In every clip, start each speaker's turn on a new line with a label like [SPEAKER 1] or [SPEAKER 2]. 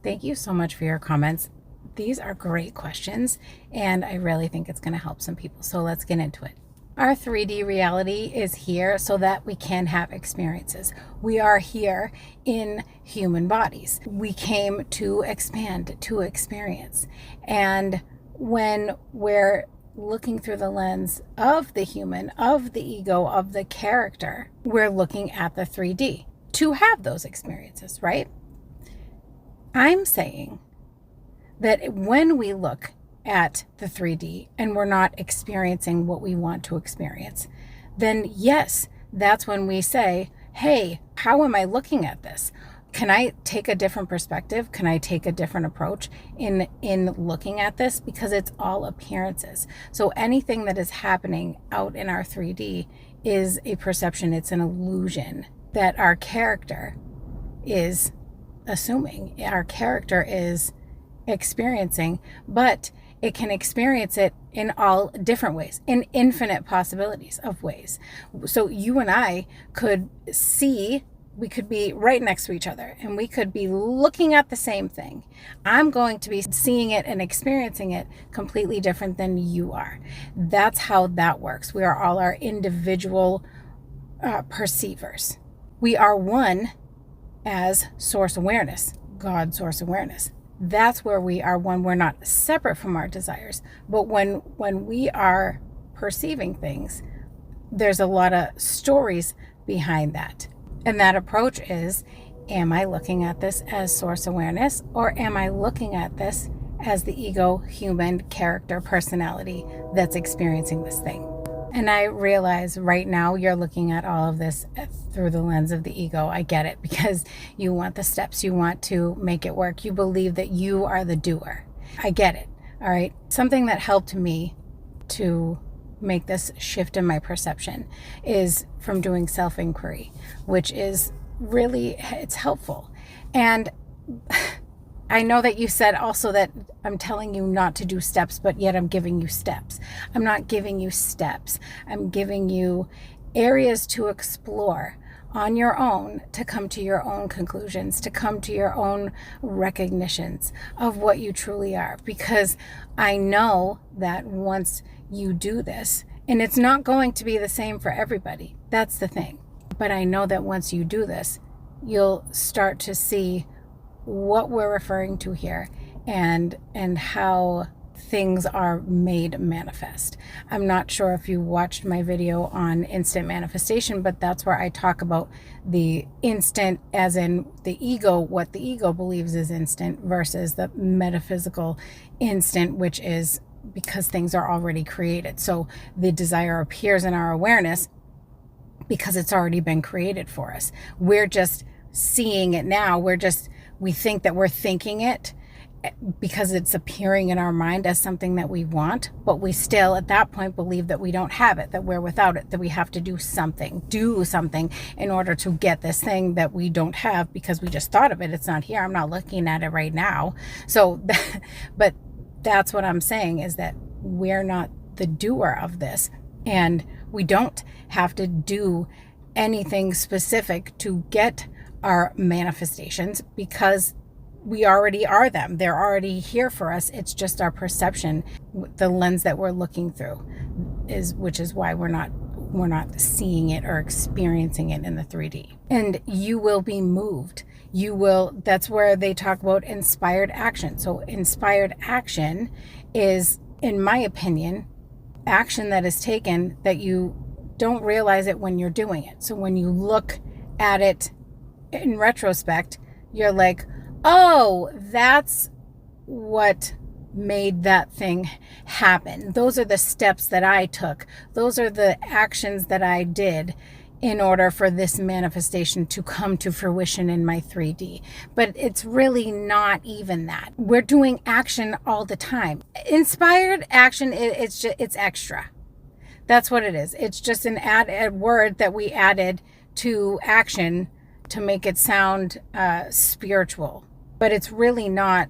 [SPEAKER 1] Thank you so much for your comments. These are great questions, and I really think it's going to help some people. So let's get into it. Our 3D reality is here so that we can have experiences. We are here in human bodies. We came to expand, to experience. And when we're looking through the lens of the human, of the ego, of the character, we're looking at the 3D to have those experiences, right? I'm saying that when we look at the 3D and we're not experiencing what we want to experience, then yes, that's when we say, hey, how am I looking at this? Can I take a different perspective? Can I take a different approach in looking at this? Because it's all appearances. So anything that is happening out in our 3D is a perception. It's an illusion that our character is assuming, our character is experiencing, but it can experience it in all different ways, in infinite possibilities of ways. So you and I could see, we could be right next to each other and we could be looking at the same thing. I'm going to be seeing it and experiencing it completely different than you are. That's how that works. We are all our individual perceivers. We are one as source awareness, God source awareness. That's where we are one. We're not separate from our desires. But when we are perceiving things, there's a lot of stories behind that. And that approach is, am I looking at this as source awareness, or am I looking at this as the ego, human, character, personality that's experiencing this thing? And I realize right now you're looking at all of this through the lens of the ego. I get it, because you want the steps, you want to make it work. You believe that you are the doer. I get it. All right. Something that helped me to make this shift in my perception is from doing self-inquiry, which is really, it's helpful. And I know that you said also that I'm telling you not to do steps, but yet I'm giving you steps. I'm not giving you steps. I'm giving you areas to explore on your own, to come to your own conclusions, to come to your own recognitions of what you truly are. Because I know that once you do this, and it's not going to be the same for everybody, that's the thing. But I know that once you do this, you'll start to see what we're referring to here and how things are made manifest. I'm not sure if you watched my video on instant manifestation, but that's where I talk about the instant as in the ego, what the ego believes is instant, versus the metaphysical instant, which is because things are already created. So the desire appears in our awareness because it's already been created for us. We're just seeing it now. We think that we're thinking it because it's appearing in our mind as something that we want, but we still at that point believe that we don't have it, that we're without it, that we have to do something in order to get this thing that we don't have because we just thought of it. It's not here. I'm not looking at it right now. So, but that's what I'm saying, is that we're not the doer of this, and we don't have to do anything specific to get our manifestations, because we already are them. They're already here for us. It's just our perception, the lens that we're looking through, which is why we're not seeing it or experiencing it in the 3D. And you will be moved. That's where they talk about inspired action. So inspired action is, in my opinion, action that is taken that you don't realize it when you're doing it. So when you look at it in retrospect, you're like, oh, that's what made that thing happen. Those are the steps that I took. Those are the actions that I did in order for this manifestation to come to fruition in my 3D. But it's really not even that. We're doing action all the time. Inspired action, it's extra. That's what it is. It's just an added word that we added to action to make it sound spiritual. But it's really not.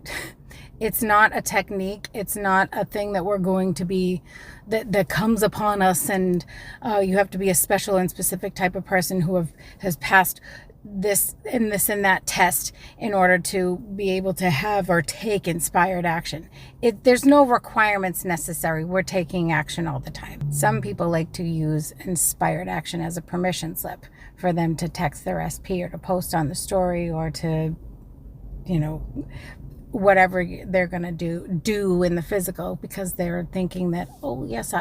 [SPEAKER 1] It's not a technique. It's not a thing that we're going to be, that comes upon us, and you have to be a special and specific type of person who has passed this and this and that test in order to be able to have or take inspired action. There's no requirements necessary. We're taking action all the time. Some people like to use inspired action as a permission slip for them to text their SP or to post on the story or to, whatever they're going to do in the physical, because they're thinking that, oh yes,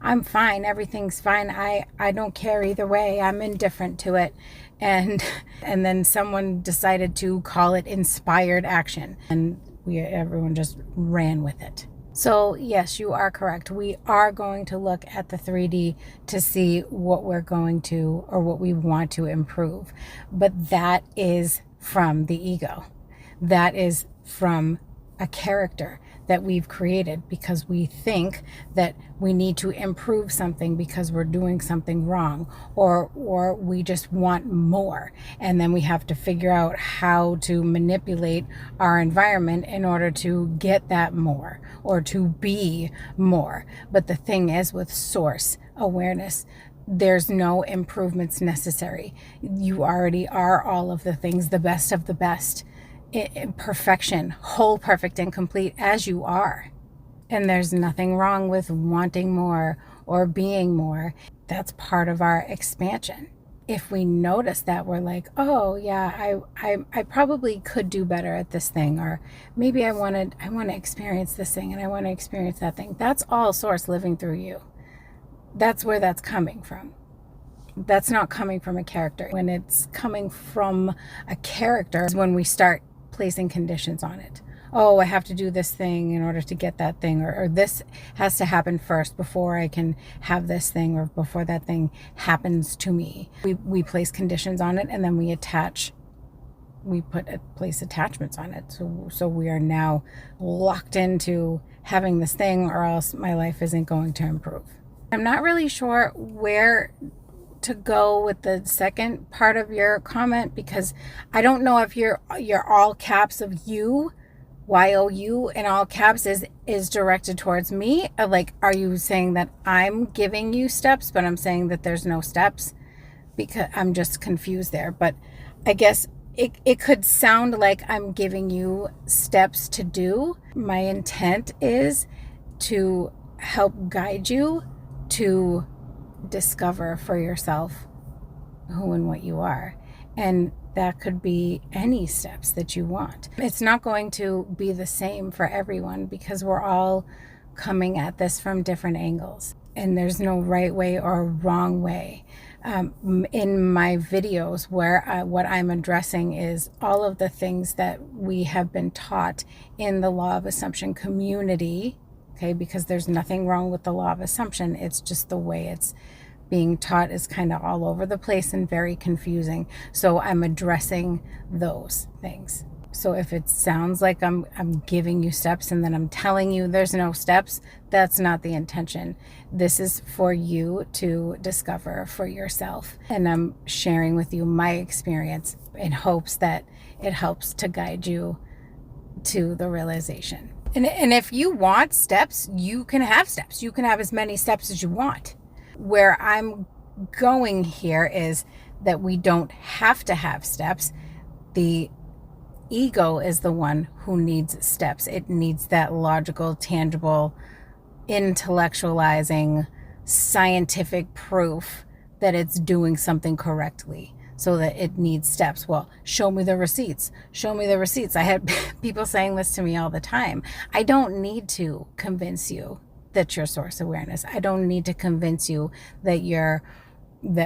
[SPEAKER 1] I'm fine, everything's fine, I don't care either way, I'm indifferent to it. And then someone decided to call it inspired action, and everyone just ran with it. So yes, you are correct. We are going to look at the 3D to see what we're going to, or what we want to improve. But that is from the ego. That is from a character that we've created because we think that we need to improve something because we're doing something wrong, or we just want more, and then we have to figure out how to manipulate our environment in order to get that more or to be more. But the thing is, with source awareness, there's no improvements necessary. You already are all of the things, the best of the best, in perfection, whole, perfect, and complete as you are. And there's nothing wrong with wanting more or being more. That's part of our expansion. If we notice that, we're like, oh yeah, I probably could do better at this thing, or maybe I want to experience this thing and I want to experience that thing. That's all source living through you. That's where that's coming from. That's not coming from a character. When it's coming from a character is when we start placing conditions on it. Oh, I have to do this thing in order to get that thing, or this has to happen first before I can have this thing, or before that thing happens to me. We place conditions on it, and then we place attachments on it. So we are now locked into having this thing, or else my life isn't going to improve. I'm not really sure where to go with the second part of your comment, because I don't know if your all caps of you, YOU in all caps is directed towards me. Like, are you saying that I'm giving you steps, but I'm saying that there's no steps? Because I'm just confused there. But I guess it could sound like I'm giving you steps to do. My intent is to help guide you to discover for yourself who and what you are. And that could be any steps that you want. It's not going to be the same for everyone, because we're all coming at this from different angles, and there's no right way or wrong way. In my videos, where what I'm addressing is all of the things that we have been taught in the Law of Assumption community. Okay, because there's nothing wrong with the Law of Assumption. It's just the way it's being taught is kind of all over the place and very confusing. So I'm addressing those things. So if it sounds like I'm giving you steps and then I'm telling you there's no steps, that's not the intention. This is for you to discover for yourself. And I'm sharing with you my experience in hopes that it helps to guide you to the realization. And if you want steps, you can have steps. You can have as many steps as you want. Where I'm going here is that we don't have to have steps. The ego is the one who needs steps. It needs that logical, tangible, intellectualizing, scientific proof that it's doing something correctly, so that it needs steps. Well, show me the receipts. Show me the receipts. I had people saying this to me all the time. I don't need to convince you that you're source awareness. I don't need to convince you that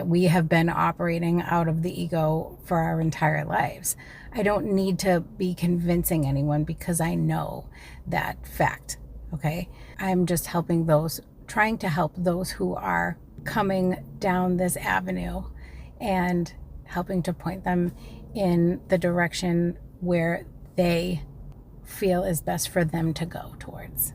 [SPEAKER 1] we have been operating out of the ego for our entire lives. I don't need to be convincing anyone, because I know that fact. Okay? I'm just trying to help those who are coming down this avenue, and helping to point them in the direction where they feel is best for them to go towards.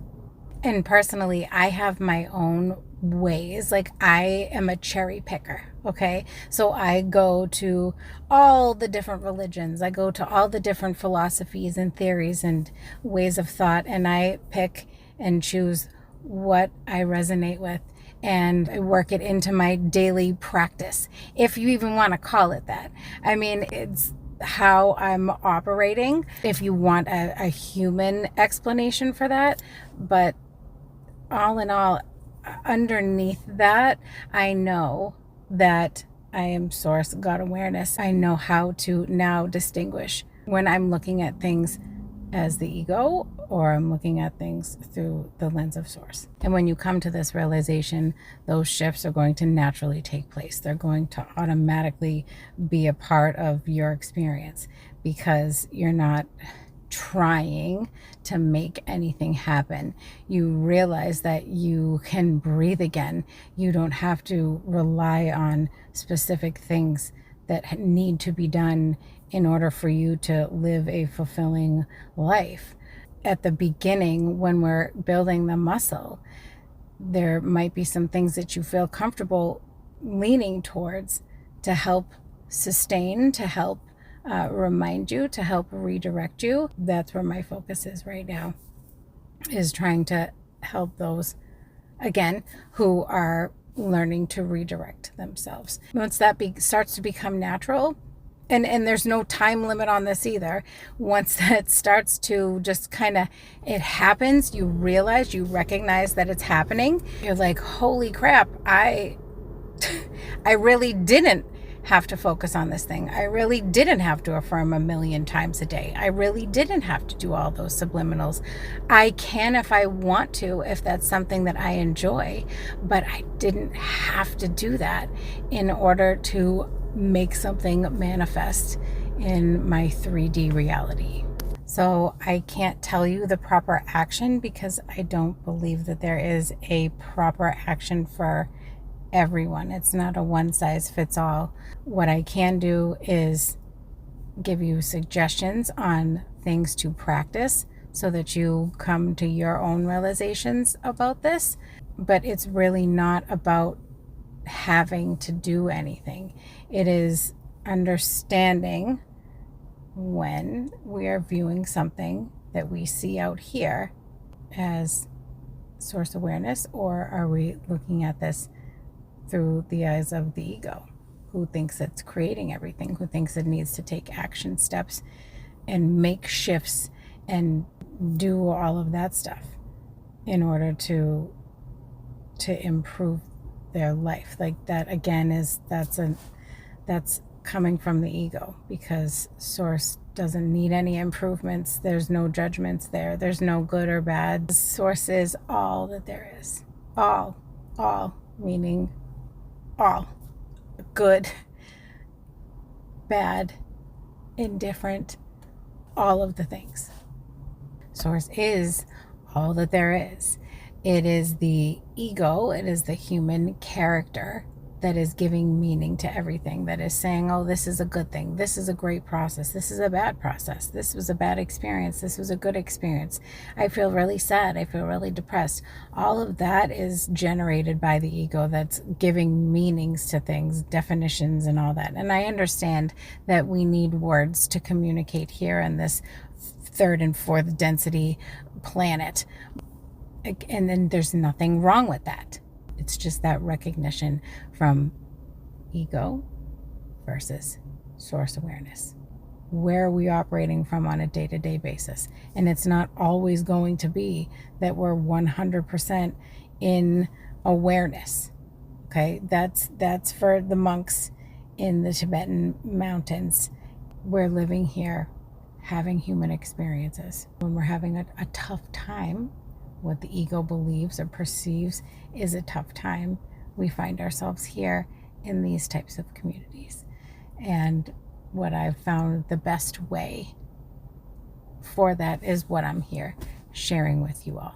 [SPEAKER 1] And personally, I have my own ways. Like, I am a cherry picker, okay? So I go to all the different religions. I go to all the different philosophies and theories and ways of thought, and I pick and choose what I resonate with. and I work it into my daily practice, if you even want to call it that. I mean, it's how I'm operating, if you want a human explanation for that. But all in all, underneath that, I know that I am Source God awareness. I know how to now distinguish when I'm looking at things as the ego or I'm looking at things through the lens of Source. And when you come to this realization, those shifts are going to naturally take place. They're going to automatically be a part of your experience, because you're not trying to make anything happen. You realize that you can breathe again. You don't have to rely on specific things that need to be done in order for you to live a fulfilling life. At the beginning, when we're building the muscle, there might be some things that you feel comfortable leaning towards to help sustain, to help remind you, to help redirect you. That's where my focus is right now, is trying to help those, again, who are learning to redirect themselves. Once that starts to become natural, and there's no time limit on this either. Once that starts to just kind of, it happens, you realize, you recognize that it's happening. You're like, holy crap, I really didn't have to focus on this thing. I really didn't have to affirm 1,000,000 times a day. I really didn't have to do all those subliminals. I can if I want to, if that's something that I enjoy, but I didn't have to do that in order to make something manifest in my 3D reality. So I can't tell you the proper action, because I don't believe that there is a proper action for everyone. It's not a one size fits all. What I can do is give you suggestions on things to practice so that you come to your own realizations about this. But it's really not about having to do anything. It is understanding when we are viewing something that we see out here as Source awareness, or are we looking at this through the eyes of the ego, who thinks it's creating everything, who thinks it needs to take action steps and make shifts and do all of that stuff in order to improve their life. Like that again that's coming from the ego, because Source doesn't need any improvements. There's no judgments there. There's no good or bad. Source is all that there is. All meaning all. Good, bad, indifferent, all of the things. Source is all that there is. It is the ego, it is the human character that is giving meaning to everything, that is saying, oh, this is a good thing, this is a great process, this is a bad process, this was a bad experience, this was a good experience, I feel really sad, I feel really depressed. All of that is generated by the ego, that's giving meanings to things, definitions and all that. And I understand that we need words to communicate here in this third and fourth density planet, and then there's nothing wrong with that. It's just that recognition from ego versus Source awareness. Where are we operating from on a day-to-day basis? And it's not always going to be that we're 100% in awareness. Okay, that's for the monks in the Tibetan mountains. We're living here, having human experiences. When we're having a tough time, what the ego believes or perceives is a tough time, we find ourselves here in these types of communities. And what I've found the best way for that is what I'm here sharing with you all.